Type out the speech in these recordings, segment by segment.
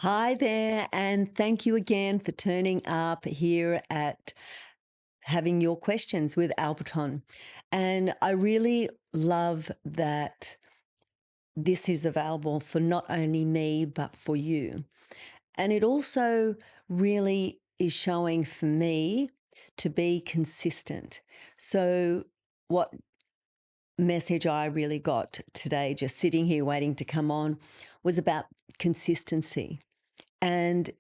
Hi there, and thank you again for turning up here at having your questions with Alberton. And I really love that this is available for not only me, but for you. And it also really is showing for me to be consistent. So, what message I really got today, just sitting here waiting to come on, was about consistency. And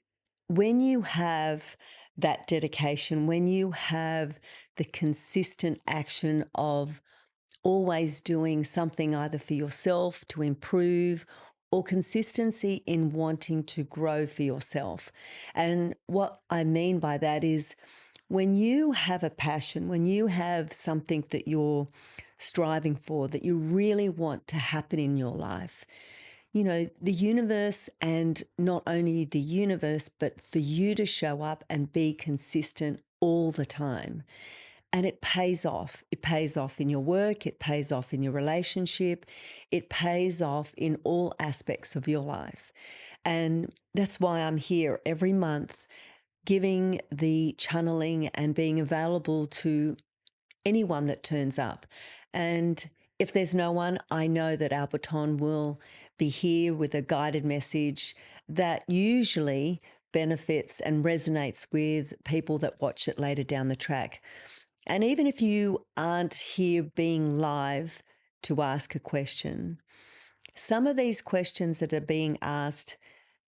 when you have that dedication, when you have the consistent action of always doing something either for yourself to improve or consistency in wanting to grow for yourself. And what I mean by that is when you have a passion, when you have something that you're striving for, that you really want to happen in your life, you know, the universe, and not only the universe, but for you to show up and be consistent all the time. And it pays off. It pays off in your work, it pays off in your relationship, it pays off in all aspects of your life. And that's why I'm here every month giving the channeling and being available to anyone that turns up. And if there's no one, I know that Alberton will be here with a guided message that usually benefits and resonates with people that watch it later down the track. And even if you aren't here being live to ask a question, some of these questions that are being asked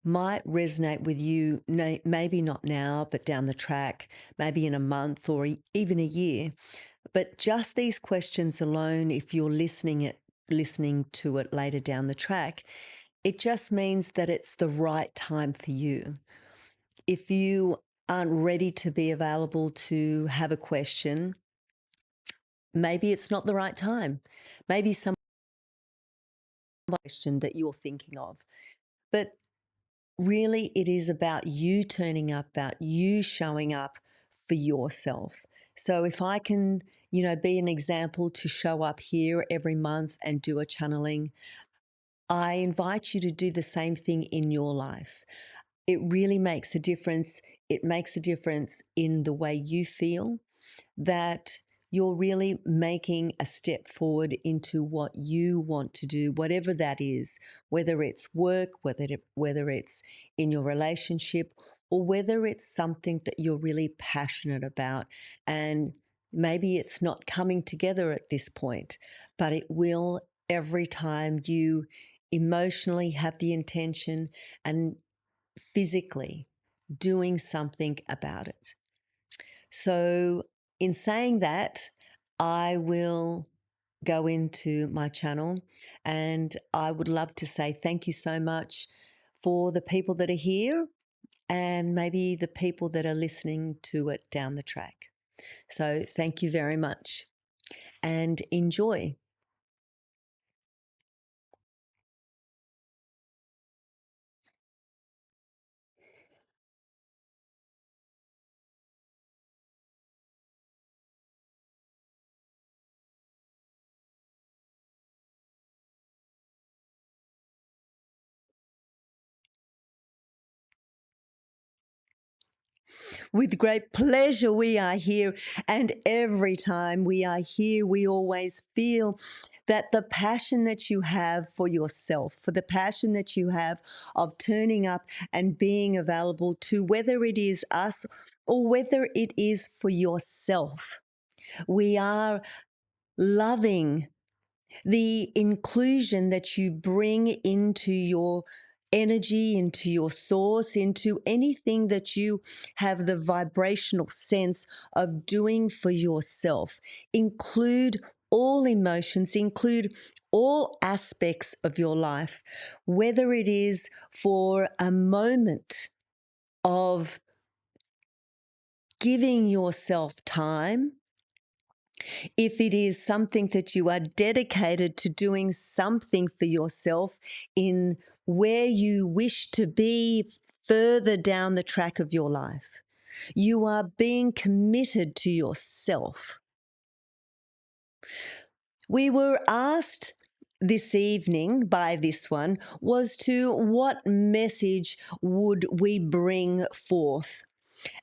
might resonate with you, maybe not now, but down the track, maybe in a month or even a year. But just these questions alone, if you're listening to it later down the track, it just means that it's the right time for you. If you aren't ready to be available to have a question, maybe it's not the right time. Maybe some question that you're thinking of. But really, it is about you turning up, about you showing up for yourself. So if I can, be an example to show up here every month and do a channeling, I invite you to do the same thing in your life. It really makes a difference. It makes a difference in the way you feel, that you're really making a step forward into what you want to do, whatever that is, whether it's work, whether it's in your relationship, or whether it's something that you're really passionate about. And maybe it's not coming together at this point, but it will every time you emotionally have the intention and physically doing something about it. So, in saying that, I will go into my channel, and I would love to say thank you so much for the people that are here and maybe the people that are listening to it down the track. So, thank you very much and enjoy. With great pleasure, we are here. And every time we are here, we always feel that the passion that you have for yourself, for the passion that you have of turning up and being available to whether it is us or whether it is for yourself. We are loving the inclusion that you bring into your energy, into your source, into anything that you have the vibrational sense of doing for yourself. Include all emotions, include all aspects of your life, whether it is for a moment of giving yourself time, if it is something that you are dedicated to doing something for yourself in where you wish to be further down the track of your life. You are being committed to yourself. We were asked this evening by this one was to what message would we bring forth?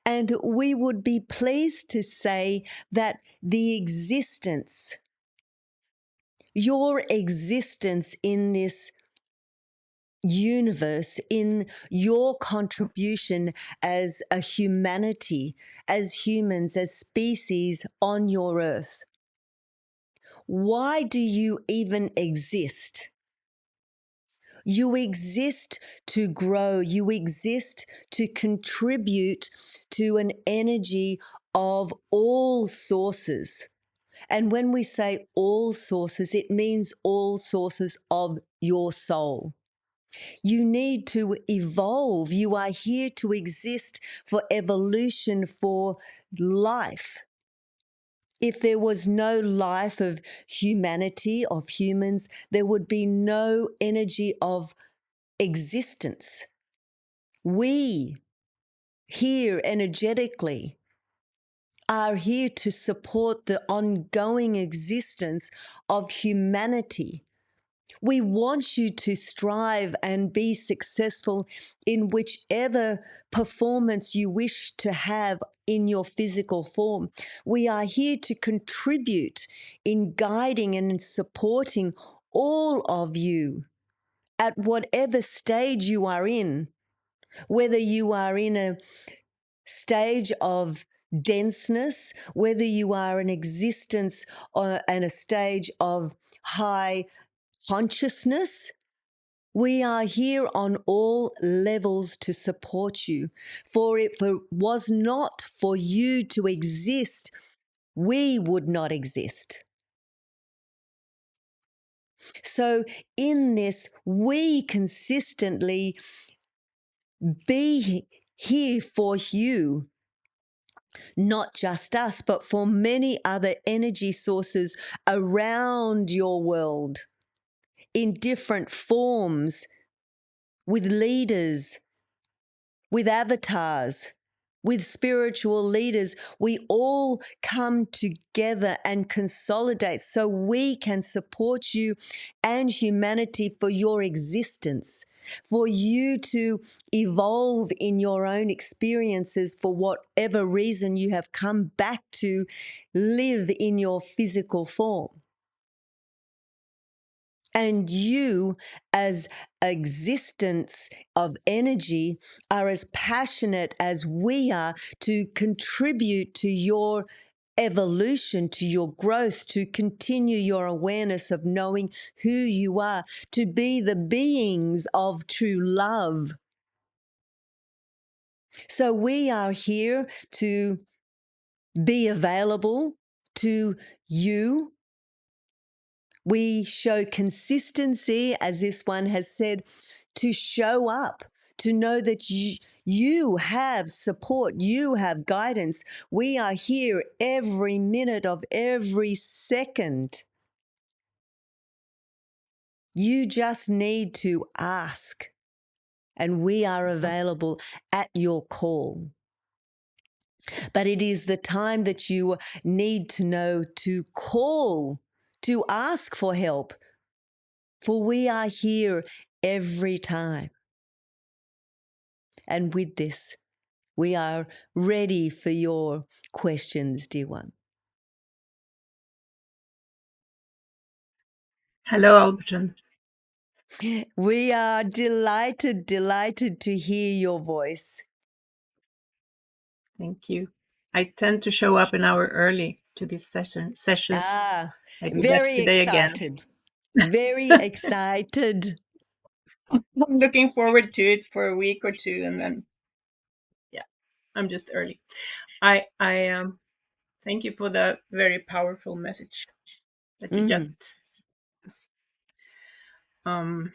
And we would be pleased to say that the existence, your existence in this universe, in your contribution as a humanity, as humans, as species on your earth. Why do you even exist? You exist to grow. You exist to contribute to an energy of all sources. And when we say all sources, it means all sources of your soul. You need to evolve. You are here to exist for evolution, for life. If there was no life of humanity, of humans, there would be no energy of existence. We here energetically are here to support the ongoing existence of humanity. We want you to strive and be successful in whichever performance you wish to have in your physical form. We are here to contribute in guiding and in supporting all of you at whatever stage you are in, whether you are in a stage of denseness, whether you are in existence and a stage of high consciousness. We are here on all levels to support you. For if it was not for you to exist, we would not exist. So in this, we consistently be here for you, not just us, but for many other energy sources around your world in different forms, with leaders, with avatars, with spiritual leaders. We all come together and consolidate so we can support you and humanity for your existence, for you to evolve in your own experiences for whatever reason you have come back to live in your physical form. And you, as existence of energy, are as passionate as we are to contribute to your evolution, to your growth, to continue your awareness of knowing who you are, to be the beings of true love. So we are here to be available to you. We show consistency, as this one has said, to show up, to know that you have support, you have guidance. We are here every minute of every second. You just need to ask, and we are available at your call. But it is the time that you need to know to call, to ask for help, for we are here every time. And with this, we are ready for your questions, dear one. Hello, Alberton. We are delighted to hear your voice. Thank you. I tend to show up an hour early to these sessions. Ah, I did that very today excited. again. Very excited. I'm looking forward to it for a week or two, and then, yeah, I'm just early. I thank you for the very powerful message that you just. I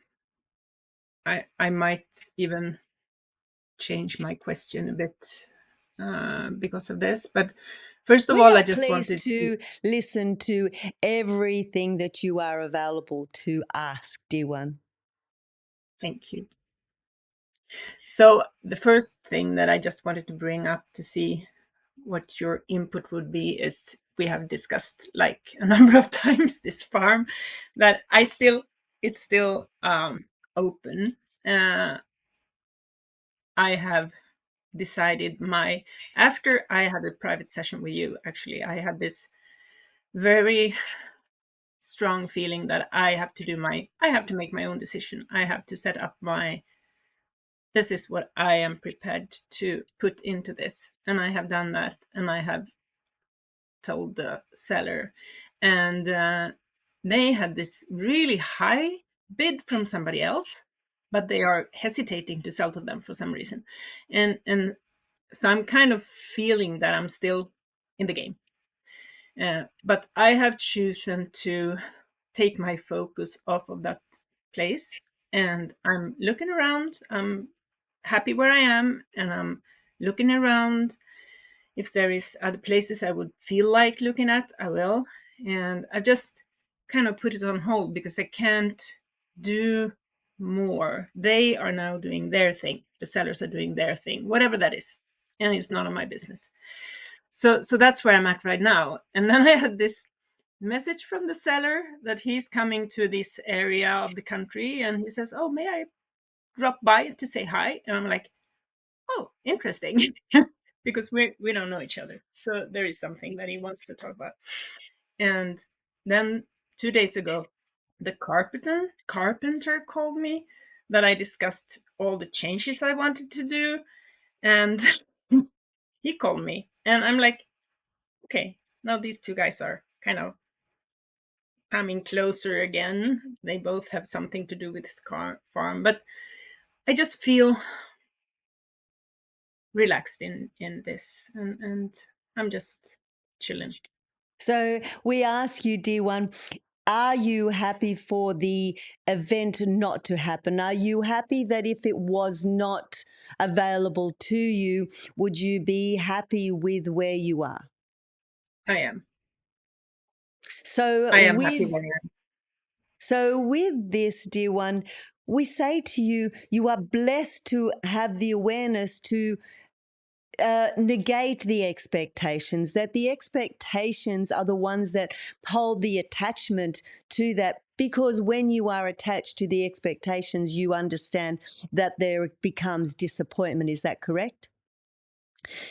might even change my question a bit because of this, but first of We all, I are just pleased wanted to listen to everything that you are available to ask, dear one. Thank you. So the first thing that I just wanted to bring up to see what your input would be is we have discussed like a number of times this farm that I still it's still open. I have decided my after I had a private session with you, actually, I had this very strong feeling that I have to make my own decision. I have to set up my this is what I am prepared to put into this. And I have done that, and I have told the seller. And they had this really high bid from somebody else, but they are hesitating to sell to them for some reason. And so I'm kind of feeling that I'm still in the game. But I have chosen to take my focus off of that place, and I'm looking around. I'm happy where I am, and I'm looking around. If there is other places I would feel like looking at, I will. And I just kind of put it on hold because I can't do more. They are now doing their thing. The sellers are doing their thing, whatever that is, and it's none of my business. So that's where I'm at right now. And then I had this message from the seller that he's coming to this area of the country, and he says, "Oh, may I drop by to say hi?" And I'm like, "Oh, interesting." Because we don't know each other. So there is something that he wants to talk about. And then 2 days ago, the carpenter called me that I discussed all the changes I wanted to do. And he called me, and I'm like, okay, now these two guys are kind of coming closer again. They both have something to do with this farm, but I just feel relaxed in this, and I'm just chilling. So we ask you, dear one, are you happy for the event not to happen? Are you happy that if it was not available to you, would you be happy with where you are? I am. So I am happy with where I am. so with this, dear one, we say to you, you are blessed to have the awareness to negate the expectations, that the expectations are the ones that hold the attachment to that. Because when you are attached to the expectations, you understand that there becomes disappointment. Is that correct?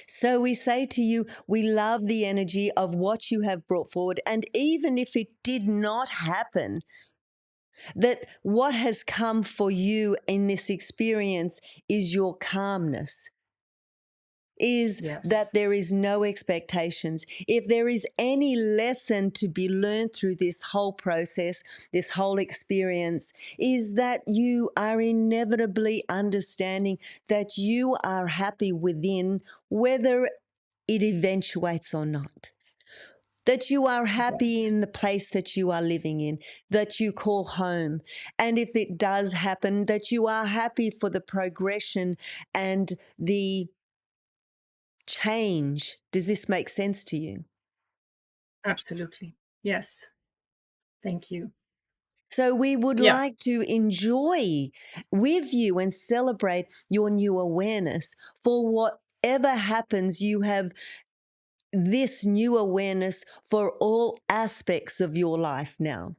So we say to you, we love the energy of what you have brought forward. And even if it did not happen, that what has come for you in this experience is your calmness, is that Yes, there is no expectations. If there is any lesson to be learned through this whole process, this whole experience, is that you are inevitably understanding that you are happy within, whether it eventuates or not. That you are happy yes, in the place that you are living in, that you call home. And if it does happen, that you are happy for the progression and the change. Does this make sense to you? absolutely. Yes, thank you. So we would Yeah, like to enjoy with you and celebrate your new awareness. For whatever happens, you have this new awareness for all aspects of your life now.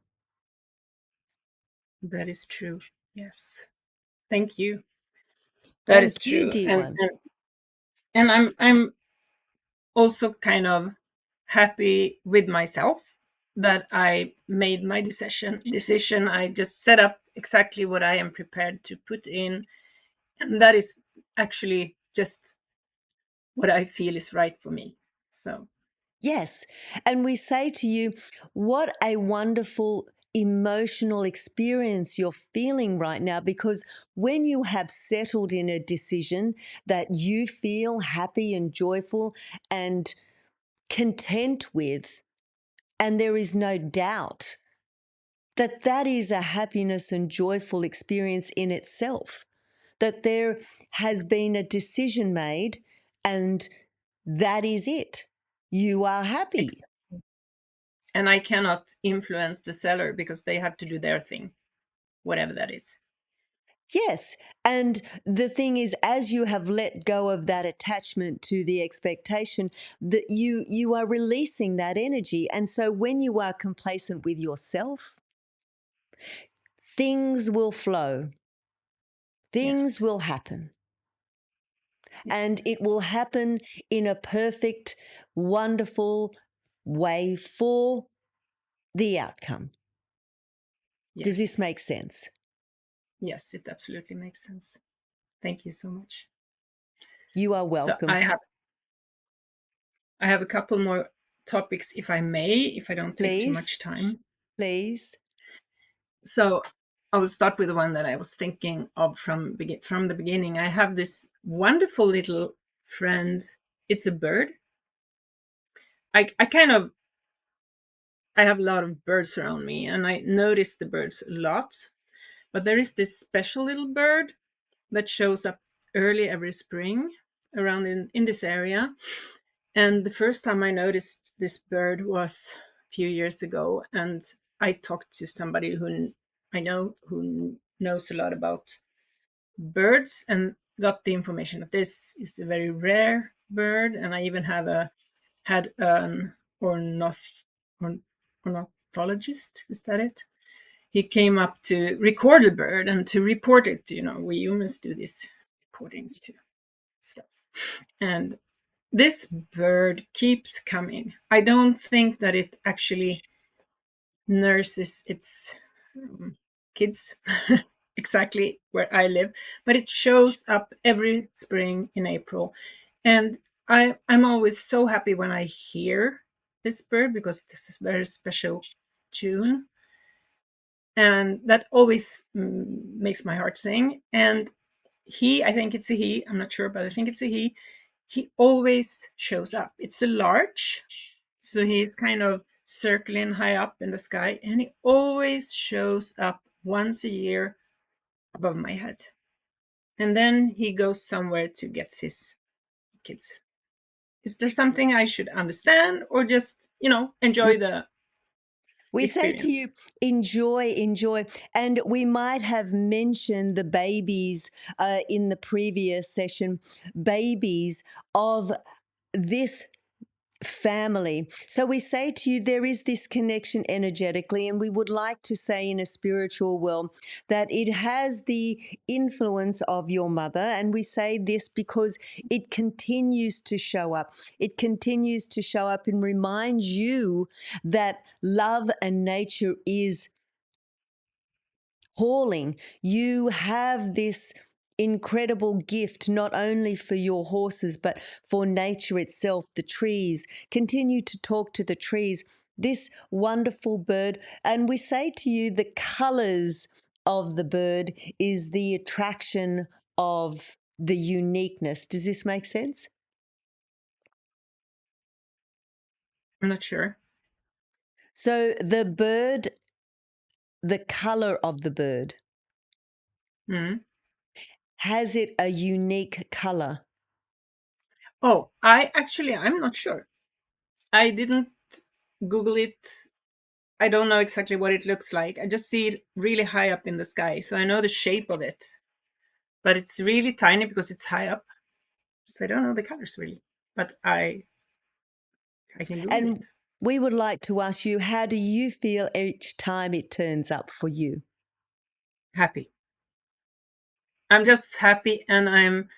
that is true. Yes, thank you. That is Thank you, true. dear And one. I'm also kind of happy with myself that I made my decision. I just set up exactly what I am prepared to put in, and that is actually just what I feel is right for me. So Yes. And we say to you, what a wonderful emotional experience you're feeling right now, because when you have settled in a decision that you feel happy and joyful and content with, and there is no doubt that that is a happiness and joyful experience in itself, that there has been a decision made and that is it. You are happy. exactly. And I cannot influence the seller because they have to do their thing, whatever that is. Yes. And the thing is, as you have let go of that attachment to the expectation, that you are releasing that energy. And so when you are complacent with yourself, things will flow, things Yes. will happen, Yes. and it will happen in a perfect, wonderful way for the outcome. Does this Yes. make sense? Yes, it absolutely makes sense. Thank you so much. You are So welcome. I have a couple more topics, if I may, if I don't take too Please, much time. please. So I will start with the one that I was thinking of from the beginning. I have this wonderful little friend. It's a bird. I kind of I have a lot of birds around me, and I notice the birds a lot. But there is this special little bird that shows up early every spring around in this area. And the first time I noticed this bird was a few years ago, and I talked to somebody who I know who knows a lot about birds and got the information that this is a very rare bird. And I even had an ornithologist, is that it? He came up to record the bird and to report it. We humans do these recordings to stuff. And this bird keeps coming. I don't think that it actually nurses its kids exactly where I live, but it shows up every spring in April. And I'm always so happy when I hear this bird, because this is a very special tune. And that always makes my heart sing. And I think it's a he, I'm not sure, but I think it's a he always shows up. It's a larch, so he's kind of circling high up in the sky, and he always shows up once a year above my head. And then he goes somewhere to get his kids. Is there something I should understand, or just, enjoy the We say to experience? you, enjoy, enjoy. And we might have mentioned the babies in the previous session, babies of this family. So we say to you, there is this connection energetically, and we would like to say in a spiritual world that it has the influence of your mother. And we say this because it continues to show up. It continues to show up and reminds you that love and nature is calling. You have this incredible gift, not only for your horses, but for nature itself, the trees. Continue to talk to the trees, this wonderful bird. And we say to you, the colors of the bird is the attraction of the uniqueness. Does this make sense? I'm not sure. So the bird, the color of the bird, Hmm. has it a unique color? Oh, I'm not sure. I didn't Google it. I don't know exactly what it looks like. I just see it really high up in the sky, so I know the shape of it. But it's really tiny because it's high up. So I don't know the colors really. But I can Google it. And we would like to ask you, how do you feel each time it turns up for you? Happy. I'm just happy, and I'm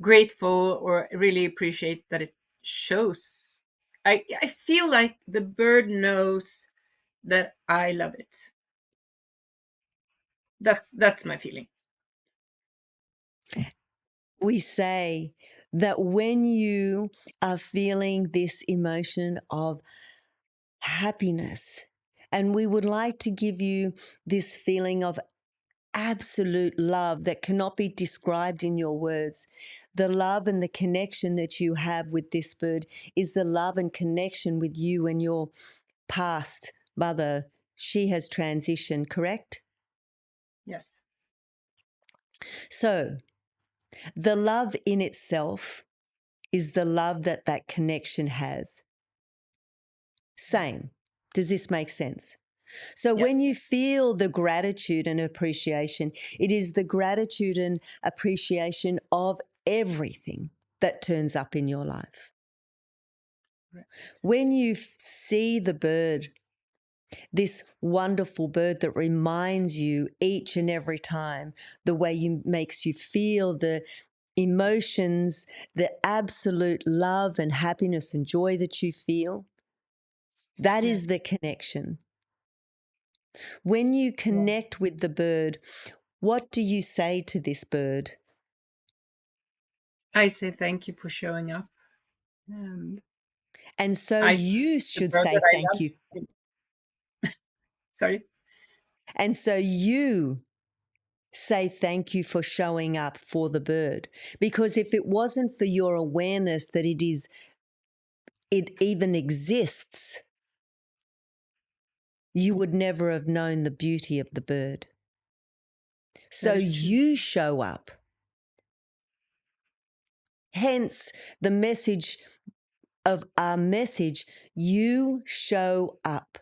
grateful, or really appreciate that it shows. I feel like the bird knows that I love it. That's my feeling. We say that when you are feeling this emotion of happiness, and we would like to give you this feeling of absolute love that cannot be described in your words. The love and the connection that you have with this bird is the love and connection with you and your past mother. She has transitioned, correct? Yes. So the love in itself is the love that that connection has. Same. Does this make sense? So when Yes. you feel the gratitude and appreciation, it is the gratitude and appreciation of everything that turns up in your life. Right. When you see the bird this wonderful bird that reminds you each and every time the way you makes you feel, the emotions, the absolute love and happiness and joy that you feel. That Yes. is the connection. When you Yeah. connect with the bird, what do you say to this bird? I say thank you for showing up. And And so I, you the should bird say that I thank you. love. Sorry. And so you say thank you for showing up for the bird. Because if it wasn't for your awareness that it even exists, you would never have known the beauty of the bird. So That is true. you show up. Hence the message of our message, you show up.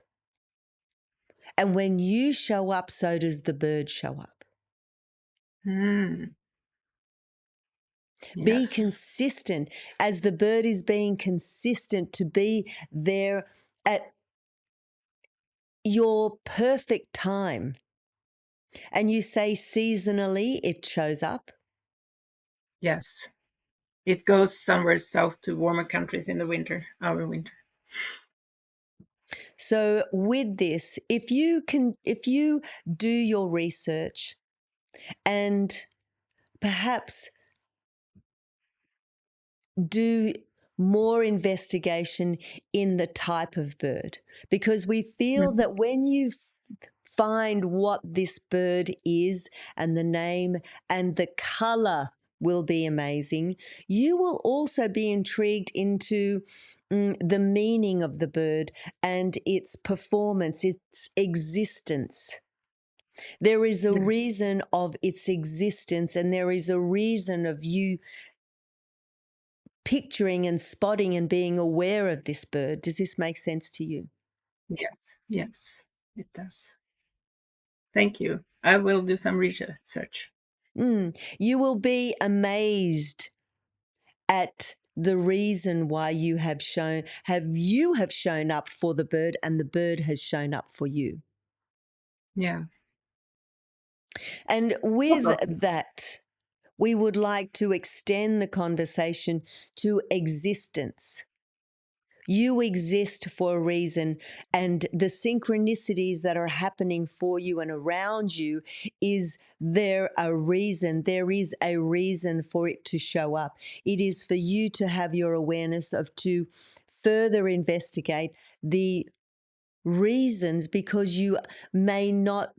And when you show up, so does the bird show up. Mm, Be yes. consistent as the bird is being consistent to be there at your perfect time. And you say seasonally it shows up. Yes. It goes somewhere south to warmer countries in the winter, our winter. So with this, if you do your research and perhaps do more investigation in the type of bird, because we feel Mhm. that when you find what this bird is and the name and the color will be amazing, you will also be intrigued into the meaning of the bird and its performance, its existence. There is a Yes. reason of its existence, and there is a reason of you picturing and spotting and being aware of this bird. Does this make sense to you? Yes. Yes. It does. Thank you. I will do some research. You will be amazed at the reason why you have shown up for the bird and the bird has shown up for you. Yeah. And That's with awesome. that, we would like to extend the conversation to existence. You exist for a reason, and the synchronicities that are happening for you and around you is there a reason. There is a reason for it to show up. It is for you to have your awareness of to further investigate the reasons, because you may not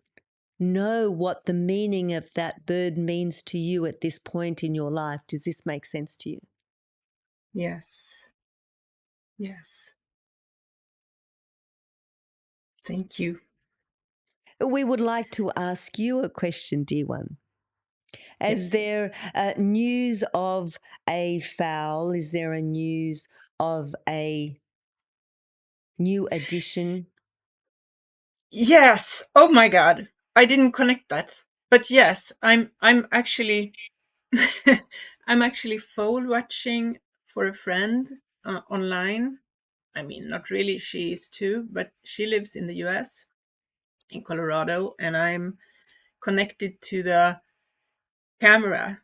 know what the meaning of that bird means to you at this point in your life. Does this make sense to you? Yes. Yes. Thank you. We would like to ask you a question, dear one. Is Yes. there news of a fowl? Is there a news of a new addition? Yes. Oh my God. I didn't connect that. But yes, I'm actually I'm actually foal watching for a friend online. I mean, not really. She is too, but she lives in the US, in Colorado, and I'm connected to the camera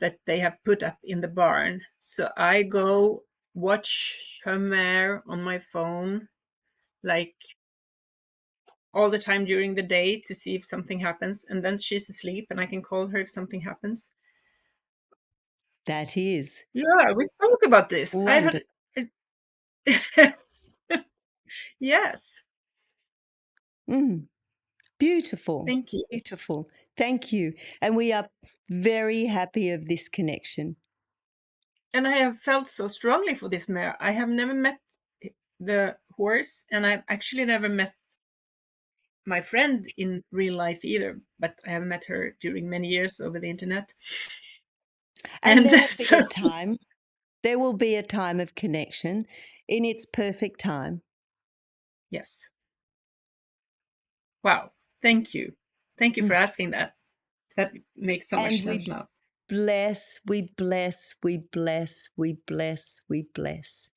that they have put up in the barn. So I go watch her mare on my phone, like all the time during the day to see if something happens. And then she's asleep and I can call her if something happens. That is Yeah, we spoke about this. I wonderful. had. Yes. Mm, beautiful, Thank you. beautiful. Thank you. And we are very happy of this connection. And I have felt so strongly for this mare. I have never met the horse, and I've actually never met my friend in real life either, but I have met her during many years over the internet. And And there will be so, a time, there will be a time of connection in its perfect time. yes. Wow. Thank you. Thank you for Mm. asking that. That makes so much And sense we now. bless, we bless, we bless, we bless, we bless.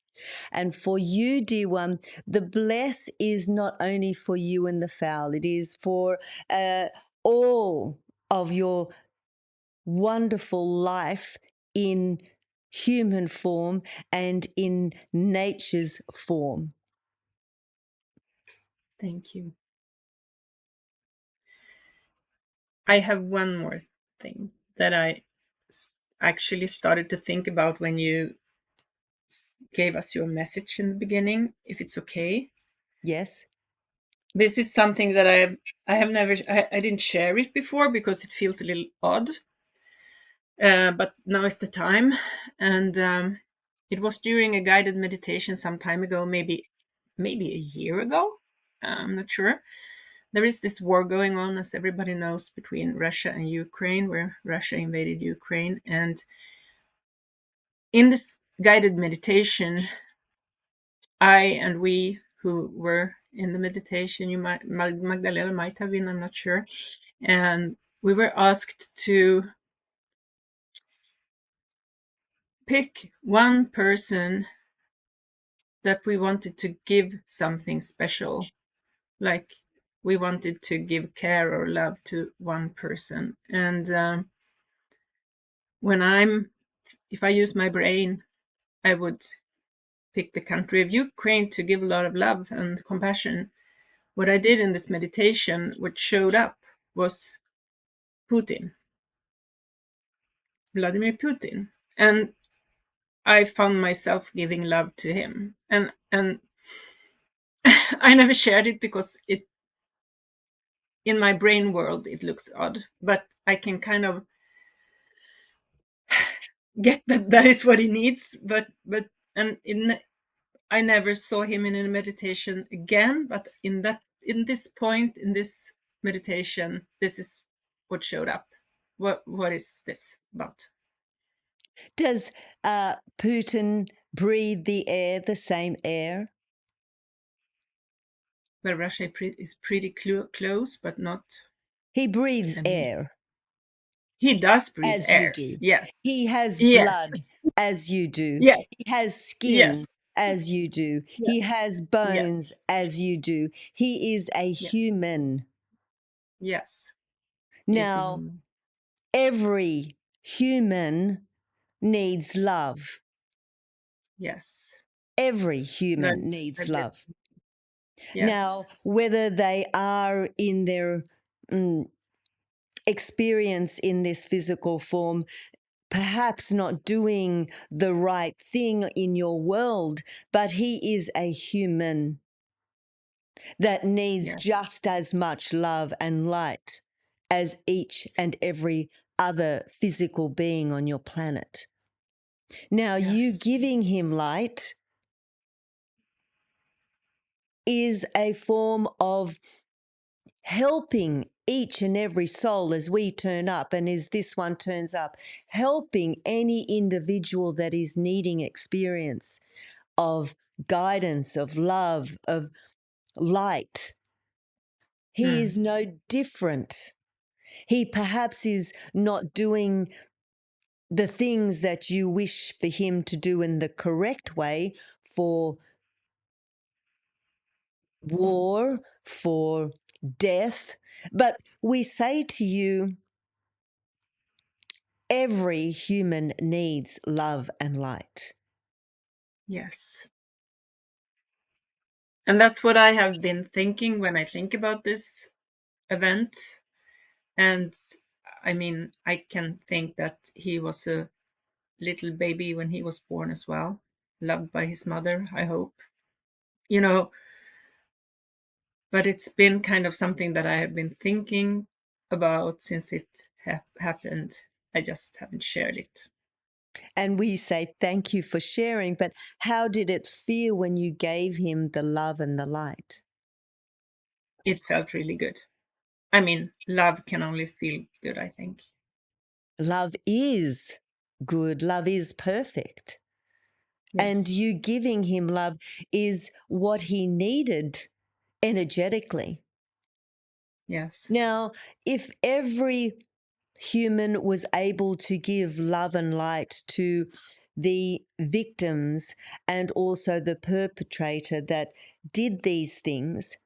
And for you, dear one, the bless is not only for you and the fowl, it is for all of your wonderful life in human form and in nature's form. Thank you. I have one more thing that I actually started to think about when you gave us your message in the beginning, if it's okay. Yes? This is something that I have never I didn't share it before because it feels a little odd. But now is the time, and it was during a guided meditation some time ago, maybe a year ago. I'm not sure. There is this war going on, as everybody knows, between Russia and Ukraine, where Russia invaded Ukraine. And in this guided meditation, I and we who were in the meditation, Magdalena might have been, I'm not sure, and we were asked to pick one person that we wanted to give something special, like we wanted to give care or love to one person. And when if I use my brain, I would pick the country of Ukraine to give a lot of love and compassion. What I did in this meditation, what showed up, was Putin, Vladimir Putin. And I found myself giving love to him. And I never shared it because it in my brain world it looks odd, but I can kind of get that that is what he needs. But and in I never saw him in a meditation again, but in this point in this meditation, this is what showed up. What is this about? Does Putin breathe the air, the same air? Well, Russia is pretty close, but not. He breathes I mean, air he does breathe as you air. do. Yes, He has yes, blood as you do. yes, He has skin yes, as you do. yes, He has yes, bones as you do. He is a yes, human. yes. He's a Now, human. every human needs love. Yes, Every human that's needs a bit. love. Now, Yes, whether they are in their experience in this physical form, perhaps not doing the right thing in your world, but he is a human that needs yes, just as much love and light as each and every other physical being on your planet. Now, you yes, giving him light is a form of helping each and every soul as we turn up and as this one turns up, helping any individual that is needing experience of guidance, of love, of light. He mm, is no different. He perhaps is not doing the things that you wish for him to do in the correct way for war, for death. But we say to you, every human needs love and light. yes. And that's what I have been thinking when I think about this event. And I mean, I can think that he was a little baby when he was born as well, loved by his mother, I hope. You know, but it's been kind of something that I have been thinking about since it happened. I just haven't shared it. And we say thank you for sharing, but how did it feel when you gave him the love and the light? It felt really good. I mean, love can only feel good, I think. Love is good, love is perfect. And Yes, you giving him love is what he needed energetically. yes, Now, if every human was able to give love and light to the victims and also the perpetrator that did these things.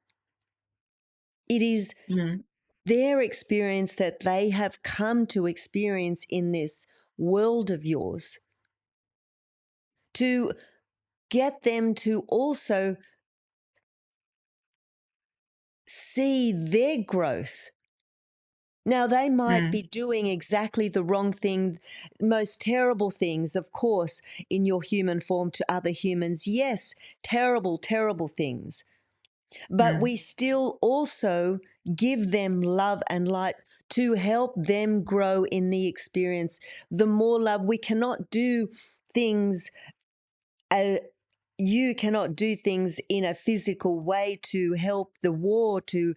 It is Mm. their experience that they have come to experience in this world of yours to get them to also see their growth. Now, they might be Mm. doing exactly the wrong thing, most terrible things, of course, in your human form to other humans. Yes, terrible, terrible things. But Mm. we still also give them love and light to help them grow in the experience. The more love, we cannot do things, you cannot do things in a physical way to help the war, to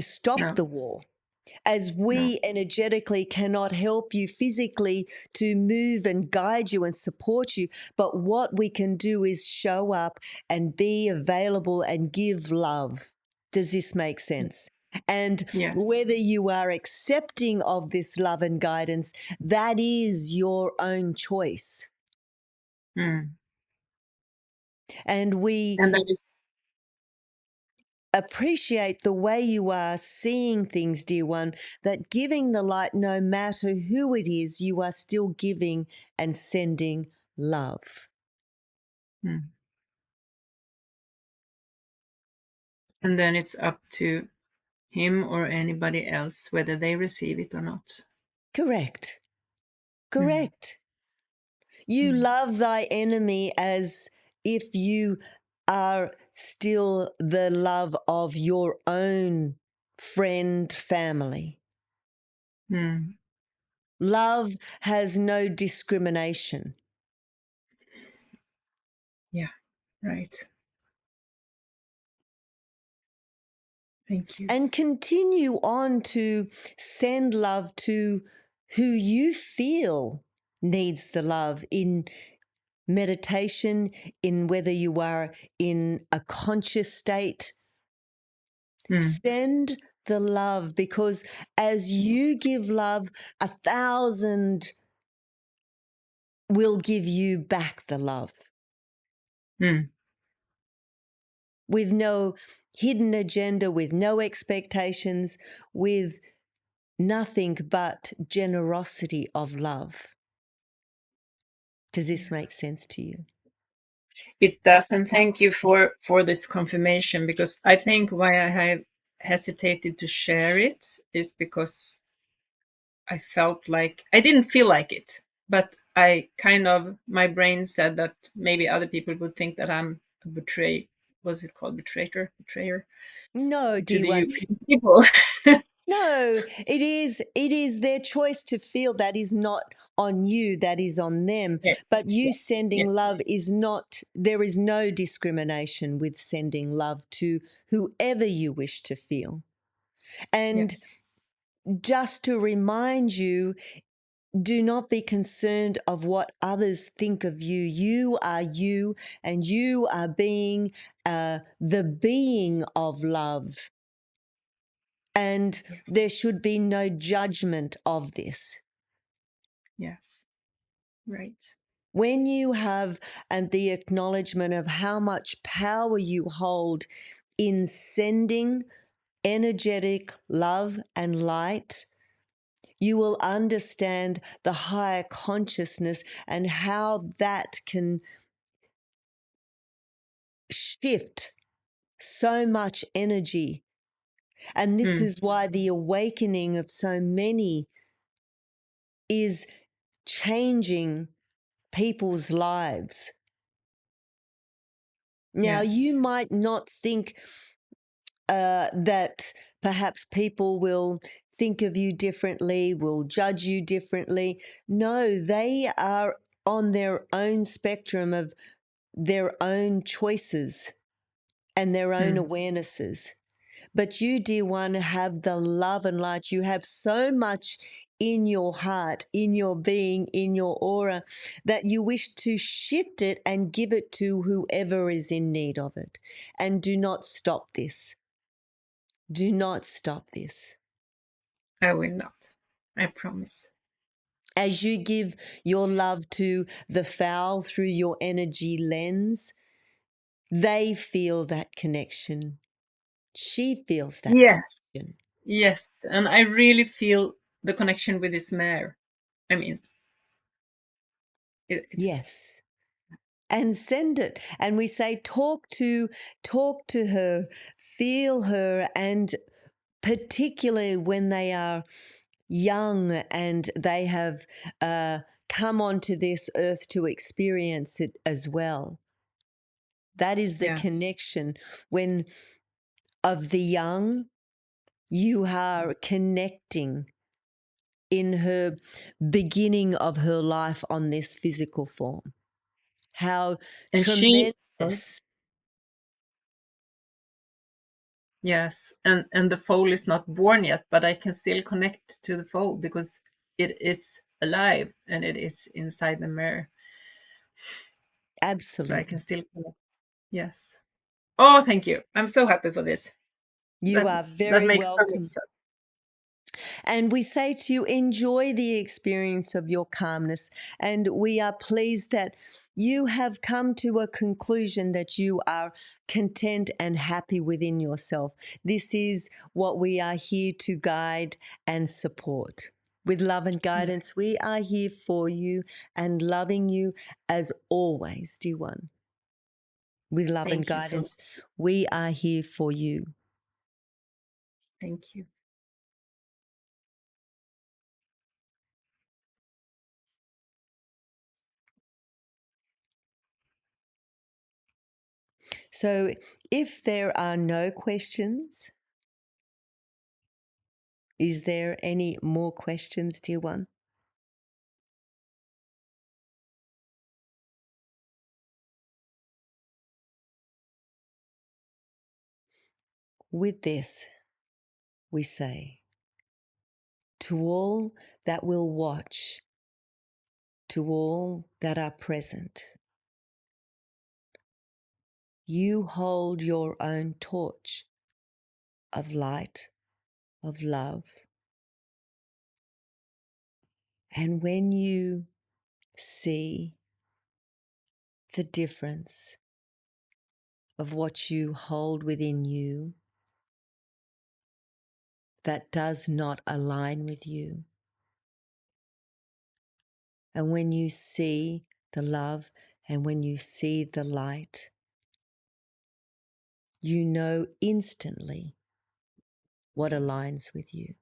stop No. the war. As No. we energetically cannot help you physically to move and guide you and support you, but what we can do is show up and be available and give love. Does this make sense? And Yes. whether you are accepting of this love and guidance, that is your own choice. Mm. And we And that is. appreciate the way you are seeing things, dear one, that giving the light, no matter who it is, you are still giving and sending love. Mm. And then it's up to him or anybody else whether they receive it or not. Correct. Mm. Correct. You Mm. love thy enemy as if you are still the love of your own friend, family. Mm. Love has no discrimination. Yeah. Right. Thank you. And continue on to send love to who you feel needs the love in meditation, in whether you are in a conscious state. Mm. Send the love, because as you give love, 1,000 will give you back the love Mm. with no hidden agenda, with no expectations, with nothing but generosity of love. Does this make sense to you? It does, and thank you for this confirmation, because I think why I have hesitated to share it is because I felt like I didn't feel like it, but I kind of, my brain said that maybe other people would think that I'm a what's it called, betrayer No, to dear the one. Ukraine people. No, it is their choice to feel. That is not on you, that is on them. Yes, But you yes, sending yes, love is not, there is no discrimination with sending love to whoever you wish to feel. And yes, just to remind you, do not be concerned of what others think of you. You are you, and you are being the being of love. And yes, there should be no judgment of this. yes, right. When you have and the acknowledgement of how much power you hold in sending energetic love and light, you will understand the higher consciousness and how that can shift so much energy. And this Mm. is why the awakening of so many is changing people's lives. Now, you Yes, might not think that perhaps people will think of you differently, will judge you differently. No, they are on their own spectrum of their own choices and their own mm. awarenesses. But you, dear one, have the love and light. You have so much in your heart, in your being, in your aura, that you wish to shift it and give it to whoever is in need of it. And do not stop this. Do not stop this. I will not. I promise. As you give your love to the fowl through your energy lens, they feel that connection. She feels that Yes. connection. Yes. And I really feel the connection with this mare. I mean, it's Yes. And send it. And we say, talk to her, feel her, and particularly when they are young and they have come onto this earth to experience it as well. That is the yeah. connection. When of the young, you are connecting in her beginning of her life on this physical form. How And she, sorry. tremendous. Yes, and the foal is not born yet, but I can still connect to the foal because it is alive and it is inside the mirror, so I can Absolutely. still connect. Yes. Oh, thank you. I'm so happy for this. You That are that very makes so much welcome. sense. And we say to you, enjoy the experience of your calmness. And we are pleased that you have come to a conclusion that you are content and happy within yourself. This is what we are here to guide and support. With love and Yeah. guidance, we are here for you and loving you as always, dear one. With love and Thank you so much. guidance, we are here for you. Thank you. So if there are no questions, is there any more questions, dear one? With this, we say, to all that will watch, to all that are present, you hold your own torch of light, of love. And when you see the difference of what you hold within you that does not align with you, and when you see the love and when you see the light, you know instantly what aligns with you.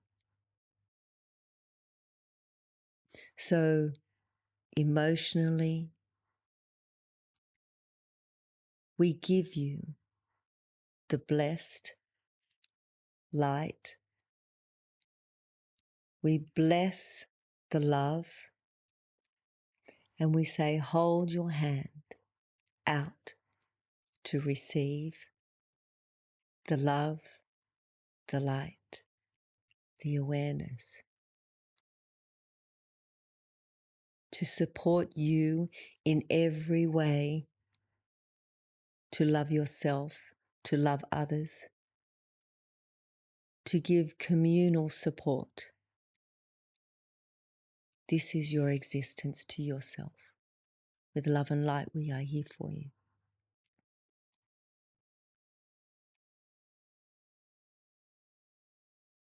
So emotionally, we give you the blessed light. We bless the love and we say, hold your hand out to receive the love, the light, the awareness, to support you in every way, to love yourself, to love others, to give communal support. This is your existence to yourself. With love and light, we are here for you.